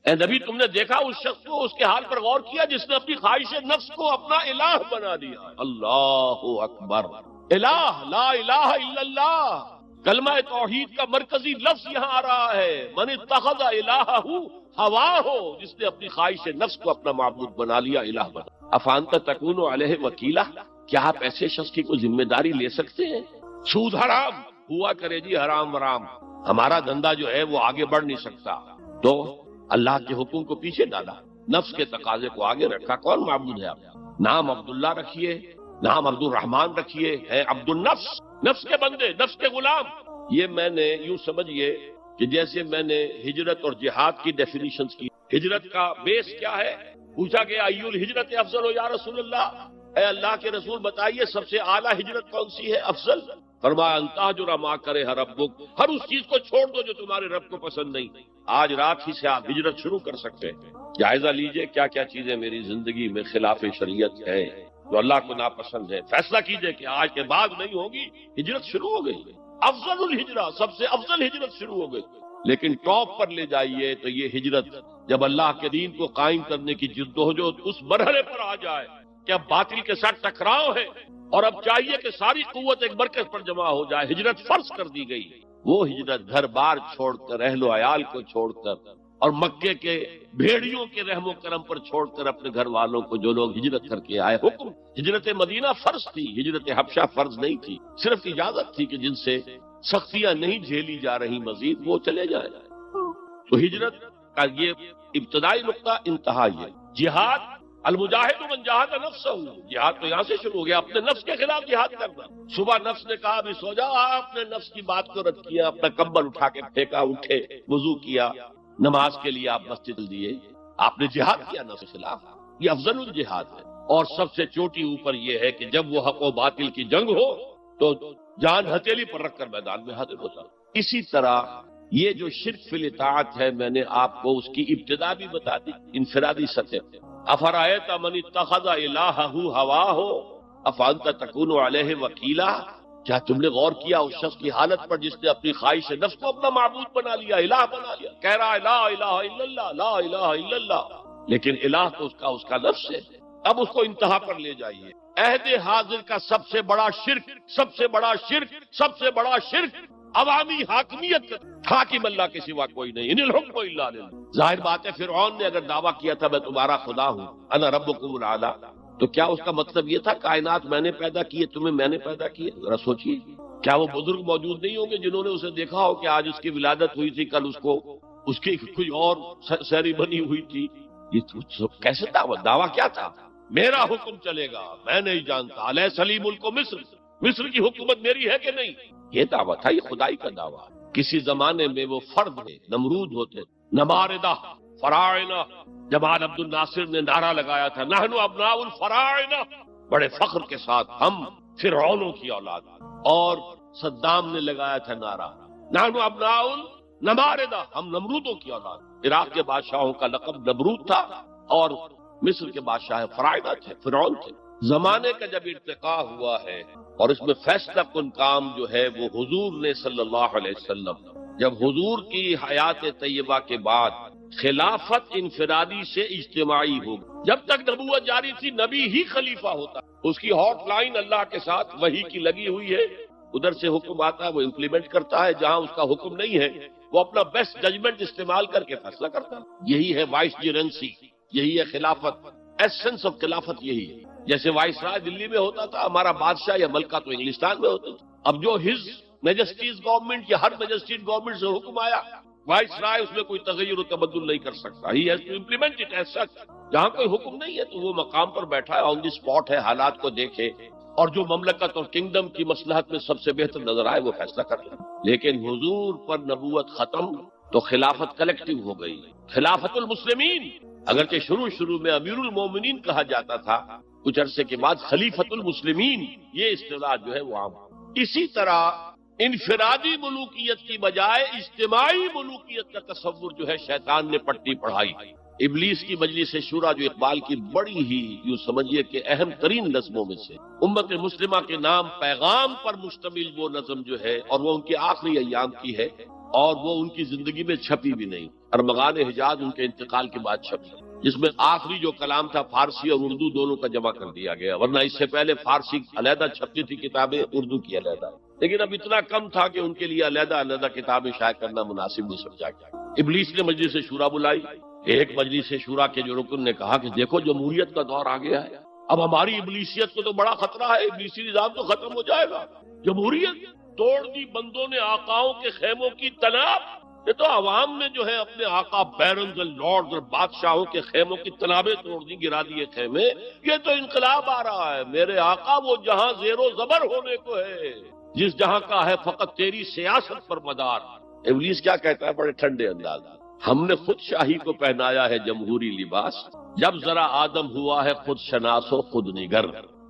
اے نبی تم نے دیکھا اس شخص کو، اس کے حال پر غور کیا جس نے اپنی خواہش نفس کو اپنا الہ بنا دیا؟ اللہ اکبر، الہ، لا الہ الا اللہ، کلمہ توحید کا مرکزی لفظ یہاں آ رہا ہے، من اتخذ الہہ ہواہ، جس نے اپنی خواہش نفس کو اپنا معبود بنا لیا، الہ بنا۔ افانت تکون علیہ وکیلا، کیا آپ ایسے شخص کی کوئی ذمہ داری لے سکتے ہیں؟ سود حرام ہوا کرے جی، حرام ورام، ہمارا دھندا جو ہے وہ آگے بڑھ نہیں سکتا، تو اللہ کے حکم کو پیچھے ڈالا، نفس کے تقاضے کو آگے رکھا۔ کون معبود ہے آپ؟ نام عبداللہ رکھیے، نام عبد الرحمان رکھیے، ہے عبد النفس، نفس کے بندے، نفس کے غلام۔ یہ میں نے یوں سمجھئے کہ جیسے میں نے ہجرت اور جہاد کی ڈیفینیشنز کی، ہجرت کا بیس کیا ہے؟ پوچھا گیا ای الہجرت افضل ہو یا رسول اللہ، اے اللہ کے رسول بتائیے سب سے اعلیٰ ہجرت کون سی ہے، افضل؟ فرمایا ان تہجر ما کرہ ربک، ہر اس چیز کو چھوڑ دو جو تمہارے رب کو پسند نہیں۔ آج رات ہی سے آپ ہجرت شروع کر سکتے ہیں، جائزہ لیجئے کیا کیا چیزیں میری زندگی میں خلاف شریعت ہے، جو اللہ کو ناپسند ہے، فیصلہ کیجئے کہ آج کے بعد نہیں ہوگی، ہجرت شروع ہو گئی، افضل الہجرہ، سب سے افضل ہجرت شروع ہو گئی۔ لیکن ٹاپ پر لے جائیے تو یہ ہجرت جب اللہ کے دین کو قائم کرنے کی جدوجہد اس مرحلے پر آ جائے کہ اب باطل کے ساتھ ٹکراؤ ہے اور اب چاہیے کہ ساری قوت ایک مرکز پر جمع ہو جائے، ہجرت فرض کر دی گئی، وہ ہجرت گھر بار چھوڑ کر، اہل و عیال کو چھوڑ کر، اور مکے کے بھیڑیوں کے رحم و کرم پر چھوڑ کر اپنے گھر والوں کو، جو لوگ ہجرت کر کے آئے۔ حکم ہجرت مدینہ فرض تھی، ہجرت حبشہ فرض نہیں تھی، صرف اجازت تھی کہ جن سے سختیاں نہیں جھیلی جا رہی مزید وہ چلے جائیں۔ تو ہجرت کا یہ ابتدائی نقطہ، انتہا یہ جہاد، المجاہد من جاہد نفسہ، جہاد تو یہاں سے شروع ہو گیا، اپنے نفس کے خلاف جہاد کرنا۔ صبح نفس نے کہا ابھی سو جاؤ، آپ نے نفس کی بات کو رد کیا، اپنا کمبل اٹھا کے پھینکا، اٹھے، وضو کیا، نماز کے لیے آپ مسجد دیے، آپ نے جہاد کیا نفس کے خلاف، یہ افضل الجہاد ہے۔ اور سب سے چوٹی اوپر یہ ہے کہ جب وہ حق و باطل کی جنگ ہو تو جان ہتھیلی پر رکھ کر میدان میں حاضر ہوتا۔ اسی طرح یہ جو شرک فی الاطاعت ہے، میں نے آپ کو اس کی ابتدا بھی بتا دی، انفرادی سطح پہ۔ افرأیت من اتخذ الہہ ہواہ افانت تکون علیہ وکیلا، کیا تم نے غور کیا اس شخص کی حالت پر جس نے اپنی خواہش نفس کو اپنا معبود بنا لیا، الہ بنا لیا، کہہ رہا ہے لا الہ الا اللہ، لا الہ الا اللہ، لیکن الہ تو اس کا نفس ہے۔ اب اس کو انتہا پر لے جائیے۔ عہد حاضر کا سب سے بڑا شرک، سب سے بڑا شرک، سب سے بڑا شرک عوامی حاکمیت کا، حاکم اللہ کے سوا کوئی نہیں، ان الحکم الا للہ۔ ظاہر بات ہے فرعون نے اگر دعویٰ کیا تھا میں تمہارا خدا ہوں، انا ربکم الاعلی، تو کیا اس کا مطلب یہ تھا کائنات میں نے پیدا کیے، تمہیں میں نے پیدا کیے؟ ذرا سوچیے، کیا وہ بزرگ موجود نہیں ہوں گے جنہوں نے اسے دیکھا ہو کہ آج اس کی ولادت ہوئی تھی، کل اس کی کوئی اور سیریمنی ہوئی تھی؟ یہ کیسے دعویٰ کیا تھا؟ میرا حکم چلے گا، میں نہیں جانتا، الیس لی ملک مصر، مصر کی حکومت میری ہے کہ نہیں؟ یہ دعویٰ تھا، یہ خدائی کا دعویٰ۔ کسی زمانے میں وہ فرد تھے، نمرود ہوتے، نماردہ، فراعنہ، جمال عبد الناصر نے نعرہ لگایا تھا نحن ابناء الفراعنہ، بڑے فخر کے ساتھ ہم فرعونوں کی اولاد، اور صدام نے لگایا تھا نعرہ نحن ابناء النماردہ، ہم نمرودوں کی اولاد۔ عراق کے بادشاہوں کا لقب نمرود تھا اور مصر کے بادشاہ فراعنہ تھے، فرعون تھے۔ زمانے کا جب ارتقاء ہوا ہے اور اس میں فیصلہ کن کام جو ہے وہ حضور نے صلی اللہ علیہ وسلم، جب حضور کی حیات طیبہ کے بعد خلافت انفرادی سے اجتماعی ہو گئی، جب تک نبوت جاری تھی نبی ہی خلیفہ ہوتا، اس کی ہاٹ لائن اللہ کے ساتھ وحی کی لگی ہوئی ہے، ادھر سے حکم آتا ہے وہ امپلیمنٹ کرتا ہے، جہاں اس کا حکم نہیں ہے وہ اپنا بیسٹ ججمنٹ استعمال کر کے فیصلہ کرتا ہے۔ یہی ہے وائس جرنسی، یہی ہے خلافت، ایسنس آف خلافت یہی ہے۔ جیسے وائس رائے دلی میں ہوتا تھا، ہمارا بادشاہ یا ملکہ تو انگلستان میں ہوتا تھا، اب جو ہز میجسٹیز گورنمنٹ یا ہر میجسٹیز گورنمنٹ سے حکم آیا، وائس رائے اس میں کوئی تغیر و تبدل نہیں کر سکتا، he has to implement it as such. جہاں کوئی حکم نہیں ہے تو وہ مقام پر بیٹھا ہے، آن دی اسپاٹ ہے، حالات کو دیکھے اور جو مملکت اور کنگڈم کی مصلحت میں سب سے بہتر نظر آئے وہ فیصلہ کر لے۔ لیکن حضور پر نبوت ختم تو خلافت کلیکٹیو ہو گئی، خلافت المسلمین، اگرچہ شروع میں امیر المومنین کہا جاتا تھا، کچھ عرصے کے بعد خلیفت المسلمین یہ اصطلاح جو ہے وہ عام۔ اسی طرح انفرادی ملوکیت کی بجائے اجتماعی ملوکیت کا تصور جو ہے شیطان نے پٹی پڑھائی، ابلیس کی مجلس شورا جو اقبال کی بڑی ہی یوں سمجھیے کہ اہم ترین نظموں میں سے، امت مسلمہ کے نام پیغام پر مشتمل وہ نظم جو ہے، اور وہ ان کے آخری ایام کی ہے، اور وہ ان کی زندگی میں چھپی بھی نہیں، ارمغان حجاز ان کے انتقال کے بعد چھپی، جس میں آخری جو کلام تھا فارسی اور اردو دونوں کا جمع کر دیا گیا، ورنہ اس سے پہلے فارسی علیحدہ چھپتی تھی کتابیں، اردو کی علیحدہ، لیکن اب اتنا کم تھا کہ ان کے لیے علیحدہ علیحدہ کتابیں شائع کرنا مناسب نہیں سمجھا گیا۔ ابلیس نے مجلس شورا بلائی، ایک مجلس شورا کے جو رکن نے کہا کہ دیکھو جمہوریت کا دور آ گیا ہے، اب ہماری ابلیسیت کو تو بڑا خطرہ ہے، ابلیسی نظام تو ختم ہو جائے گا، جمہوریت توڑ دی بندوں نے آقاؤں کے خیموں کی تناب، یہ تو عوام نے جو ہے اپنے آقا بیرنز اور لارڈز اور بادشاہوں کے خیموں کی تنابیں توڑ دی، گرا دیے خیمے، یہ تو انقلاب آ رہا ہے، میرے آقا وہ جہاں زیر و زبر ہونے کو ہے، جس جہاں کا ہے فقط تیری سیاست پر مدار۔ ابلیس کیا کہتا ہے بڑے ٹھنڈے انداز میں، ہم نے خود شاہی کو پہنایا ہے جمہوری لباس، جب ذرا آدم ہوا ہے خود شناس و خود نگر۔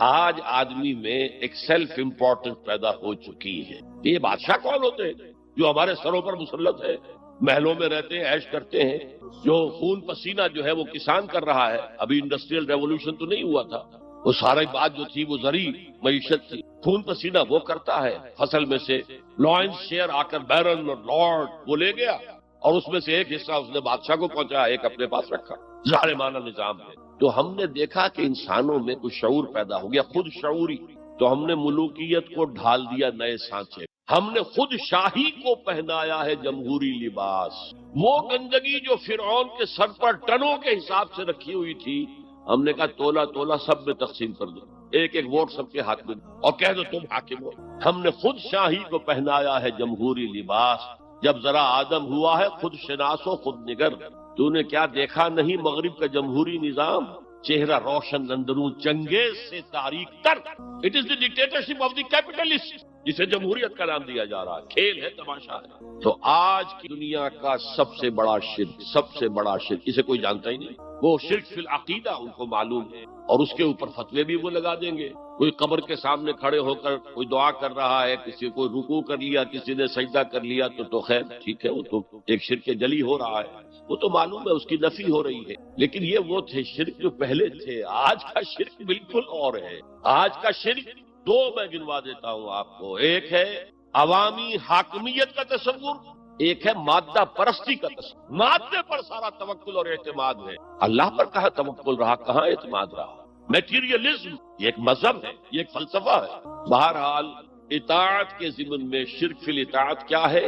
آج آدمی میں ایک سیلف امپورٹنس پیدا ہو چکی ہے۔ یہ بادشاہ کون ہوتے ہیں جو ہمارے سروں پر مسلط ہے، محلوں میں رہتے ہیں، عیش کرتے ہیں، جو خون پسینہ جو ہے وہ کسان کر رہا ہے، ابھی انڈسٹریل ریولوشن تو نہیں ہوا تھا، وہ ساری بات جو تھی وہ زرعی معیشت تھی، خون پسینہ وہ کرتا ہے، فصل میں سے لائنز شیئر آ کر بیرن اور لارڈ وہ لے گیا، اور اس میں سے ایک حصہ اس نے بادشاہ کو پہنچایا، ایک اپنے پاس رکھا، ظالمانہ نظام ہے۔ تو ہم نے دیکھا کہ انسانوں میں کچھ شعور پیدا ہو گیا، خود شعوری، تو ہم نے ملوکیت کو ڈھال دیا نئے سانچے، ہم نے خود شاہی کو پہنایا ہے جمہوری لباس۔ وہ گندگی جو فرعون کے سر پر ٹنوں کے حساب سے رکھی ہوئی تھی، ہم نے کہا تولا تولا سب میں تقسیم کر دو، ایک ایک ووٹ سب کے ہاتھ میں، اور کہہ دو تم حاکم ہو۔ ہم نے خود شاہی کو پہنایا ہے جمہوری لباس، جب ذرا آدم ہوا ہے خود شناس و خود نگر۔ تو نے کیا دیکھا نہیں مغرب کا جمہوری نظام، چہرہ روشن اندرون چنگیز سے تاریک تر، it is the dictatorship of the capitalist, جسے جمہوریت کا نام دیا جا رہا ہے، کھیل ہے، تماشا ہے۔ تو آج کی دنیا کا سب سے بڑا شرک، سب سے بڑا شرک، اسے کوئی جانتا ہی نہیں، وہ شرک فی العقیدہ ان کو معلوم ہے، اور اس کے اوپر فتوے بھی وہ لگا دیں گے۔ کوئی قبر کے سامنے کھڑے ہو کر کوئی دعا کر رہا ہے، کسی کو رکوع کر لیا، کسی نے سجدہ کر لیا، تو خیر ٹھیک ہے، وہ تو ایک شرک جلی ہو رہا ہے، وہ تو معلوم ہے اس کی نفی ہو رہی ہے، لیکن یہ وہ تھے شرک جو پہلے تھے۔ آج کا شرک بالکل اور ہے۔ آج کا شرک دو میں گنوا دیتا ہوں آپ کو، ایک ہے عوامی حاکمیت کا تصور، ایک ہے مادہ پرستی کا تصور۔ مادے پر سارا توکل اور اعتماد ہے، اللہ پر کہاں توکل رہا، کہاں اعتماد رہا۔ میٹیریلزم یہ ایک مذہب ہے، یہ ایک فلسفہ ہے۔ بہرحال اطاعت کے ضمن میں شرک فی الاطاعت کیا ہے؟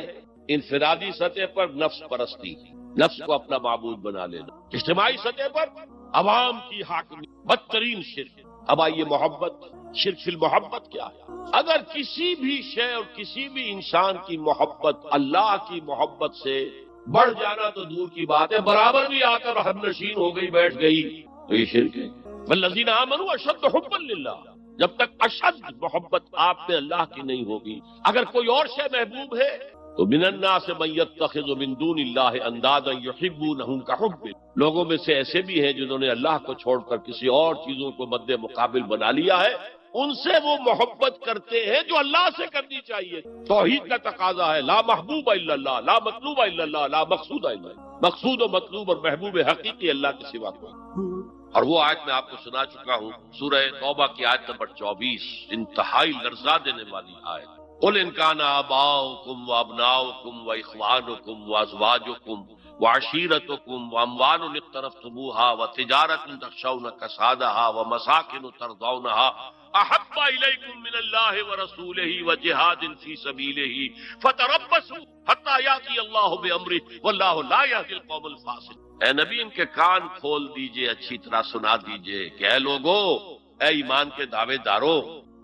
انفرادی سطح پر نفس پرستی، نفس کو اپنا معبود بنا لینا، اجتماعی سطح پر عوام کی حاکمیت، بدترین شرک۔ اب آئیے محبت، شرک فی المحبت کیا ہے؟ اگر کسی بھی شے اور کسی بھی انسان کی محبت اللہ کی محبت سے بڑھ جانا تو دور کی بات ہے، برابر بھی آ کر ہم نشین ہو گئی، بیٹھ گئی، تو یہ شرک ہے۔ والذین آمنوا اشد حبا للہ، جب تک اشد محبت آپ میں اللہ کی نہیں ہوگی، اگر کوئی اور شے محبوب ہے تو من الناس من یتخذ من دون اللہ اندادا یحبونہم کحب، لوگوں میں سے ایسے بھی ہیں جنہوں نے اللہ کو چھوڑ کر کسی اور چیزوں کو مد مقابل بنا لیا ہے، ان سے وہ محبت کرتے ہیں جو اللہ سے کرنی چاہیے۔ توحید کا تقاضا ہے لا محبوب الا اللہ، لا مطلوب الا اللہ، لا مقصود الا اللہ، مقصود و مطلوب اور محبوب حقیقی اللہ کے سوا کوئی۔ اور وہ آیت میں آپ کو سنا چکا ہوں، سورہ توبہ کی آیت نمبر 24، انتہائی لرزا دینے والی آیت۔ قل ان کان آباؤکم وابناؤکم واخوانکم وازواجکم وعشیرتکم واموال اقترفتموها وتجارۃ تخشون کسادها ومساکن ترضونها احب الیکم من اللہ ورسولہ وجہاد فی سبیلہ فتربصوا حتی یاتی اللہ بامرہ واللہ لا یہدی القوم الفاسقین۔ اے نبی ان کے کان کھول دیجئے، اچھی طرح سنا دیجئے کہ اے لوگو، اے ایمان کے دعوے دارو،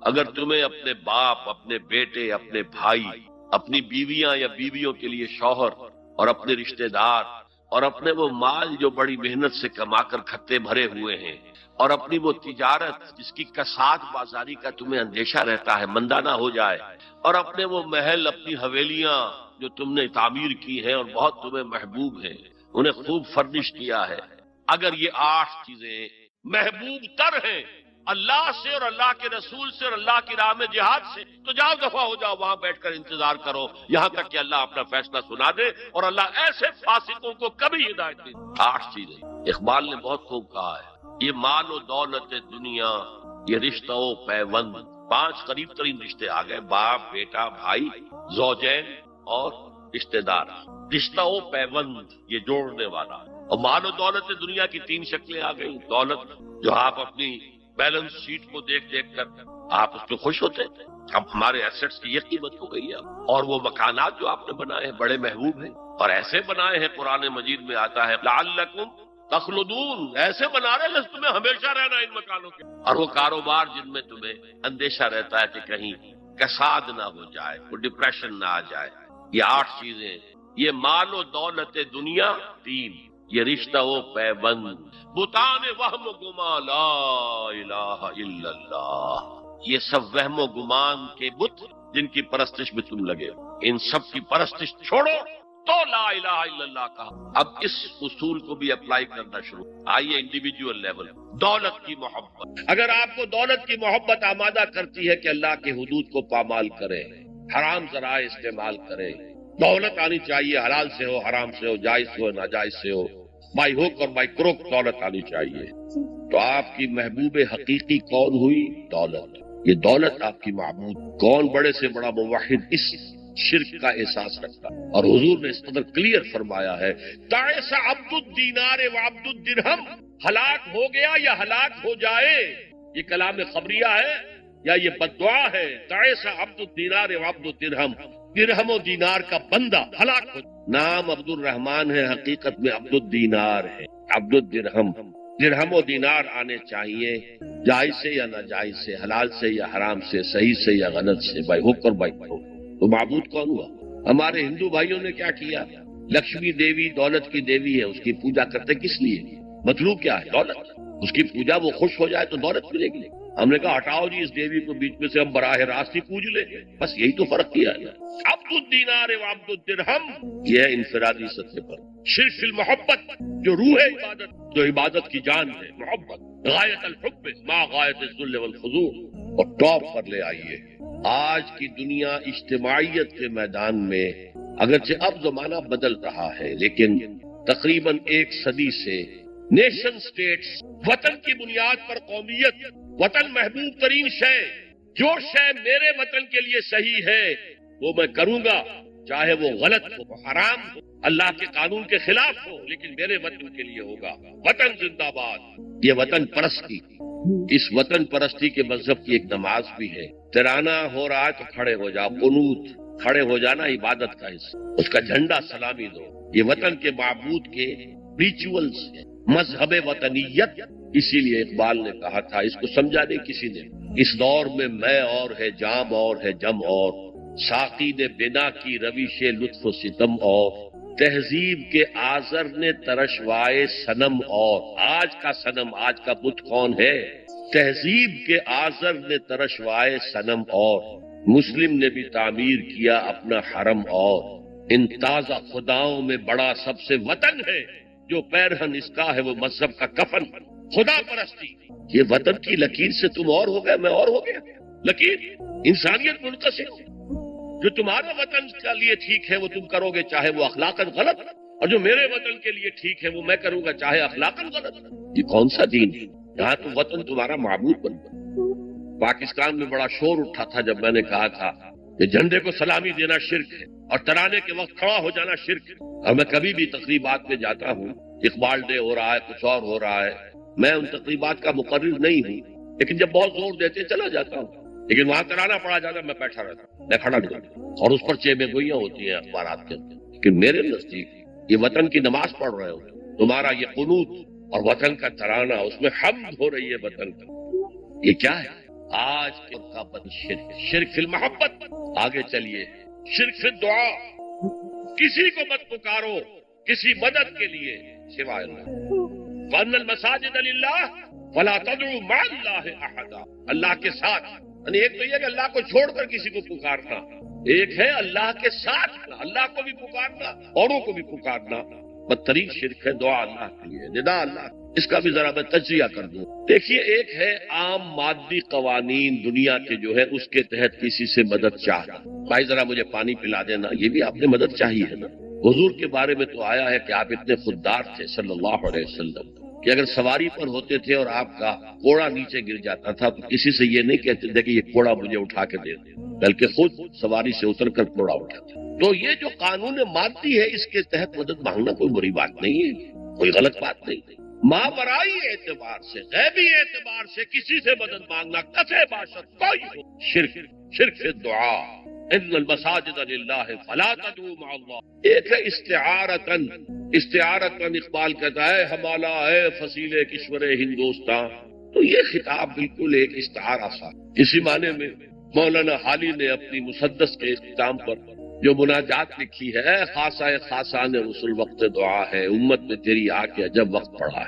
اگر تمہیں اپنے باپ، اپنے بیٹے، اپنے بھائی، اپنی بیویاں یا بیویوں کے لیے شوہر اور اپنے رشتہ دار اور اپنے وہ مال جو بڑی محنت سے کما کر کھتے بھرے ہوئے ہیں اور اپنی وہ تجارت جس کی کساد بازاری کا تمہیں اندیشہ رہتا ہے مندہ نہ ہو جائے، اور اپنے وہ محل، اپنی حویلیاں جو تم نے تعمیر کی ہیں اور بہت تمہیں محبوب ہیں، انہیں خوب فرنش کیا ہے، اگر یہ 8 چیزیں محبوب تر ہیں اللہ سے اور اللہ کے رسول سے اور اللہ کی راہ میں جہاد سے، تو جاؤ دفع ہو جاؤ، وہاں بیٹھ کر انتظار کرو یہاں تک کہ اللہ اپنا فیصلہ سنا دے، اور اللہ ایسے فاسقوں کو کبھی ہدایت نہیں دے۔ 8 چیزیں اقبال نے بہت خوب کہا ہے، یہ مال و دولت دنیا، یہ رشتہ و پیوند، 5 قریب ترین رشتے آ گئے، باپ، بیٹا، بھائی، زوجین اور رشتے دار۔ رشتہ و پیوند یہ جوڑنے والا، اور مال و دولت دنیا کی 3 شکلیں آ گئی۔ دولت جو آپ اپنی بیلنس شیٹ کو دیکھ دیکھ کر آپ اس پہ خوش ہوتے ہیں، اب ہمارے ایسٹس کی یہ قیمت ہو گئی ہے، اور وہ مکانات جو آپ نے بنائے ہیں بڑے محبوب ہیں، اور ایسے بنائے ہیں، قرآن مجید میں آتا ہے لعلکم تخلدون، ایسے بنا رہے ہیں جس تمہیں ہمیشہ رہنا ان مکانوں کے، اور وہ کاروبار جن میں تمہیں اندیشہ رہتا ہے کہ کہیں کساد نہ ہو جائے، کوئی ڈپریشن نہ آ جائے۔ یہ 8 چیزیں، یہ مال و دولت دنیا 3، یہ رشتہ و پیوند، بتان وہم و گما لا الہ الا اللہ، یہ سب وہم و گمان کے بت جن کی پرستش میں تم لگے ہو، ان سب کی پرستش چھوڑو تو لا الہ الا اللہ کہا۔ اب اس اصول کو بھی اپلائی کرنا شروع، آئیے انڈیویجول لیول، دولت کی محبت۔ اگر آپ کو دولت کی محبت آمادہ کرتی ہے کہ اللہ کے حدود کو پامال کرے، حرام ذرائع استعمال کرے، دولت آنی چاہیے، حلال سے ہو، حرام سے ہو، جائز سے ہو، ناجائز سے ہو، بائی ہوک اور بائی کروک دولت آنی چاہیے، تو آپ کی محبوب حقیقی کون ہوئی؟ دولت۔ یہ دولت آپ کی معبود۔ کون بڑے سے بڑا موحد اس شرک کا احساس رکھتا، اور حضور نے اس قدر کلیئر فرمایا ہے، تعس عبد الدینار و عبد الدرہم، ہلاک ہو گیا یا ہلاک ہو جائے، یہ کلام خبریہ ہے یا یہ بددعا ہے؟ تعس عبد الدینار و عبد الدرہم، درہم و دینار کا بندہ ہلاک ہو۔ نام عبد الرحمن ہے، حقیقت میں عبد الدینار ہے، عبد الدرہم۔ درہم و دینار آنے چاہیے، جائز سے یا ناجائز سے، حلال سے یا حرام سے، صحیح سے یا غلط سے، بائی حق اور بائی کروک۔ تو معبود کون ہوا؟ ہمارے ہندو بھائیوں نے کیا کیا؟ لکشمی دیوی دولت کی دیوی ہے، اس کی پوجا کرتے کس لیے؟ مطلوب کیا ہے؟ دولت۔ اس کی پوجا وہ خوش ہو جائے تو دولت ملے گی۔ ہم نے کہا ہٹاؤ جی اس دیوی کو بیچ میں سے، ہم براہ راست ہی پوج لیں، بس یہی تو فرق کیا ہے۔ عبد الدینار و عبد الدرہم، یہ ہے انفرادی سطح پر شرک المحبت، جو روح عبادت، جو عبادت کی جان ہے، محبت، غایت الحب ما غایت الذل والخضوع، اور ٹاپ پر لے آئیے۔ آج کی دنیا اجتماعیت کے میدان میں اگرچہ اب زمانہ بدل رہا ہے، لیکن تقریباً 1 صدی سے نیشن سٹیٹس، وطن کی بنیاد پر قومیت، وطن محبوب ترین شے، جو شے میرے وطن کے لیے صحیح ہے وہ میں کروں گا، چاہے وہ غلط ہو، حرام ہو، اللہ کے قانون کے خلاف ہو، لیکن میرے وطن کے لیے ہوگا۔ وطن زندہ باد، یہ وطن پرستی۔ اس وطن پرستی کے مذہب کی ایک نماز بھی ہے، ترانہ ہو رہا ہے تو کھڑے ہو جاؤ، قنوت، کھڑے ہو جانا عبادت کا حصہ، اس کا جھنڈا سلامی دو۔ یہ وطن کے معبود کے ریچولز ہیں، مذہب وطنیت۔ اسی لیے اقبال نے کہا تھا، اس کو سمجھا نہیں کسی نے، اس دور میں میں اور ہے، جام اور ہے، جم اور، ساقی نے بنا کی روش لطف و ستم اور، تہذیب کے آزر نے ترشوائے صنم اور۔ آج کا صنم، آج کا بت کون ہے؟ تہذیب کے آزر نے ترشوائے صنم اور، مسلم نے بھی تعمیر کیا اپنا حرم اور۔ ان تازہ خداؤں میں بڑا سب سے وطن ہے، جو پیرہن اس کا ہے وہ مذہب کا کفن۔ خدا پرستی، یہ وطن کی لکیر سے تم اور ہو گئے، میں اور ہو گیا۔ لکیر انسانیت منقسم، جو تمہارا وطن کے لیے ٹھیک ہے وہ تم کرو گے چاہے وہ اخلاقاً غلط، اور جو میرے وطن کے لیے ٹھیک ہے وہ میں کروں گا چاہے اخلاقاً غلط۔ یہ کون سا دین ہے؟ یہاں تو وطن تمہارا معبود بن گیا۔ پاکستان میں بڑا شور اٹھا تھا جب میں نے کہا تھا کہ جھنڈے کو سلامی دینا شرک ہے اور ترانے کے وقت کھڑا ہو جانا شرک ہے۔ اور میں کبھی بھی تقریبات میں جاتا ہوں، اقبال ڈے ہو رہا ہے، کچھ اور ہو رہا ہے، میں ان تقریبات کا مقرر نہیں ہوں، لیکن جب بہت زور دیتے چلا جاتا ہوں، لیکن وہاں ترانہ پڑا جاتا میں بیٹھا رہتا ہوں، میں کھڑا نہیں ہوتا، اور اس پر چیمیں گوئیاں ہوتی ہیں اخبارات کے اندر۔ لیکن میرے نزدیک یہ وطن کی نماز پڑھ رہے ہو، تمہارا یہ قنوت اور وطن کا ترانہ، اس میں حمد ہو رہی ہے وطن کا، یہ کیا ہے؟ آج کا بد شرک، شرک فی المحبت۔ آگے چلیے، شرک فی الدعا، کسی کو مت پکارو کسی مدد کے لیے سوائے اللہ۔ وَأَنَّ الْمَسَاجِدَ لِلَّهِ فَلَا تَدْعُوا مَعَ اللَّهِ أَحَدًا، اللہ کے ساتھ، یعنی ایک تو یہ کہ اللہ کو چھوڑ کر کسی کو پکارنا، ایک ہے اللہ کے ساتھ اللہ کو بھی پکارنا، اوروں کو بھی پکارنا۔ بدترین شرک ہے دعا اللہ کے لیے، ندا اللہ۔ اس کا بھی ذرا میں تجزیہ کر دوں۔ دیکھیے، ایک ہے عام مادی قوانین دنیا کے جو ہے اس کے تحت کسی سے مدد چاہنا، بھائی ذرا مجھے پانی پلا دینا، یہ بھی آپ نے مدد چاہی ہے نا۔ حضور کے بارے میں تو آیا ہے کہ آپ اتنے خوددار تھے صلی اللہ علیہ وسلم کہ اگر سواری پر ہوتے تھے اور آپ کا کوڑا نیچے گر جاتا تھا تو کسی سے یہ نہیں کہتے تھے کہ یہ کوڑا مجھے اٹھا کے دے دے، بلکہ خود سواری سے اتر کر کوڑا اٹھاتے۔ تو یہ جو قانون مادی ہے اس کے تحت مدد مانگنا کوئی بری بات نہیں ہے، کوئی غلط بات نہیں۔ ماورائی اعتبار سے، غیبی اعتبار سے کسی سے مدد مانگنا کسے باشد کوئی ہو، شرک فی الدعاء، ان المساجد للہ فلا تدعوا مع اللہ۔ ایک ہے استعارتن اقبال کہتا ہے ہمالا ہے فصیل کشور ہندوستان، تو یہ خطاب بالکل ایک استعارہ تھا۔ اسی معنی میں مولانا حالی نے اپنی مسدس کے اختتام پر جو مناجات لکھی ہے، خاصہ خاصان رسول وقت دعا ہے، امت میں تیری آ کے عجب وقت پڑا ہے۔